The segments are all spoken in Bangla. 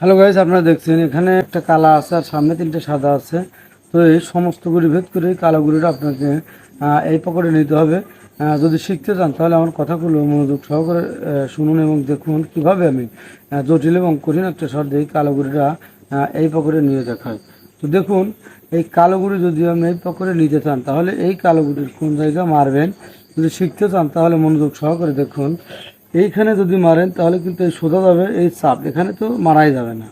হ্যালো গাইস, আপনারা দেখছেন এখানে একটা কালা আছে আর সামনে তিনটে সাদা আছে। তো এই সমস্ত গুড়ি ভেদ করে এই কালো গুড়িটা আপনাকে এই পকেটে নিতে হবে। যদি শিখতে চান তাহলে আমার কথাগুলো মনোযোগ সহকারে শুনুন এবং দেখুন কিভাবে আমি জটিল এবং কঠিন একটা শব্দে এই কালো গুড়িটা এই পকেটে নিয়ে দেখাই। তো দেখুন, এই কালো গুড়ি যদি আপনি এই পকেটে নিতে চান তাহলে এই কালো গুড়ির কোন জায়গা মারবেন, যদি শিখতে চান তাহলে মনোযোগ সহকারে দেখুন। এইখানে যদি মারেন তাহলে কিন্তু এই সোজা যাবে, এই চাপ এখানে তো মারাই যাবে না।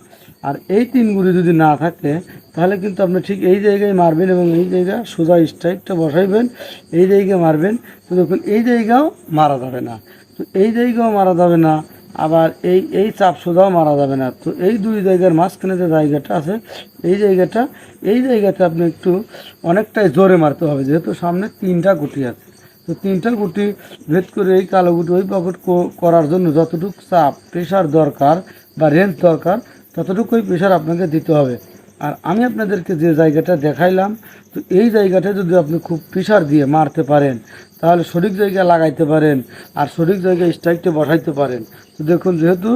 আর এই তিন গুড়ি যদি না থাকে তাহলে কিন্তু আপনি ঠিক এই জায়গায় মারবেন এবং এই জায়গা সোজা স্ট্রাইকটা বসাইবেন, এই জায়গায় মারবেন। তো দেখুন এই জায়গাও মারা যাবে না, তো এই জায়গাও মারা যাবে না, আবার এই এই চাপ সোজাও মারা যাবে না। তো এই দুই জায়গার মাঝখানে যে জায়গাটা আছে এই জায়গাতে আপনি একটু অনেকটাই জোরে মারতে হবে, যেহেতু সামনে তিনটা গুটি আছে। তো তিনটা গুটি ভেদ করে এই কালো গুটি ওই পকেট করার জন্য যতটুকু চাপ প্রেশার দরকার বা রেঞ্জ দরকার ততটুকুই প্রেশার আপনাকে দিতে হবে। আর আমি আপনাদেরকে যে জায়গাটা দেখাইলাম, তো এই জায়গাটা যদি আপনি খুব প্রেশার দিয়ে মারতে পারেন তাহলে সঠিক জায়গায় লাগাইতে পারেন আর সঠিক জায়গায় স্ট্রাইকটা বসাইতে পারেন। তো দেখুন, যেহেতু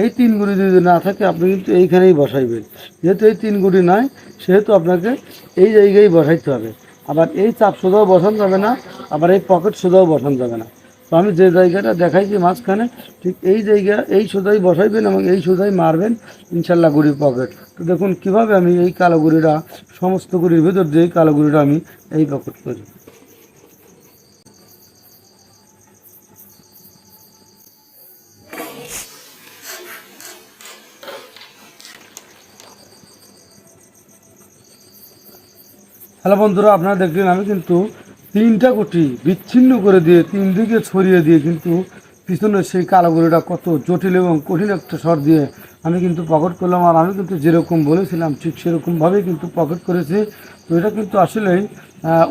এই তিন গুটি যদি না থাকে আপনি কিন্তু এইখানেই বসাইবেন, যেহেতু এই তিন গুটি নাই সেহেতু আপনাকে এই জায়গায় বসাইতে হবে। আবার এই চাপ সোজাও বসানো যাবে না, আবার এই পকেট সোজাও বসানো যাবে না। তো আমি যে জায়গাটা দেখাইছি মাঝখানে ঠিক এই জায়গা এই সোজাই বসাইবেন এবং এই সোজাই মারবেন, ইনশাল্লাহ গুড়ির পকেট। তো দেখুন কিভাবে আমি এই কালো গুড়িটা সমস্ত গুড়ির ভেতর দিয়ে এই কালো গুড়িটা আমি এই পকেট করি। হ্যালো বন্ধুরা, আপনারা দেখলেন আমি কিন্তু তিনটা গুটি বিচ্ছিন্ন করে দিয়ে তিন দিকে ছড়িয়ে দিয়ে কিন্তু পিছনের সেই কালো গুঁড়িটা কত জটিল এবং কঠিন একটা শট দিয়ে আমি কিন্তু পকেট করলাম। আর আমি কিন্তু যেরকম বলেছিলাম ঠিক সেরকমভাবেই কিন্তু পকেট করেছি। তো এটা কিন্তু আসলেই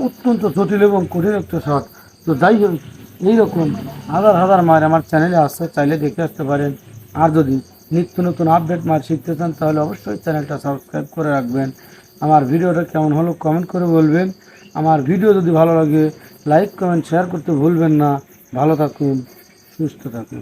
অত্যন্ত জটিল এবং কঠিন একটা শট। তো যাই হোক, এইরকম হাজার হাজার মার আমার চ্যানেলে আসছে, চাইলে দেখে আসতে পারেন। আর যদি নিত্য নতুন আপডেট মার শিখতে চান তাহলে অবশ্যই চ্যানেলটা সাবস্ক্রাইব করে রাখবেন। আমার ভিডিওটা কেমন হলো কমেন্ট করে বলবেন। আমার ভিডিও যদি ভালো লাগে লাইক কমেন্ট শেয়ার করতে ভুলবেন না। ভালো থাকুন, সুস্থ থাকুন।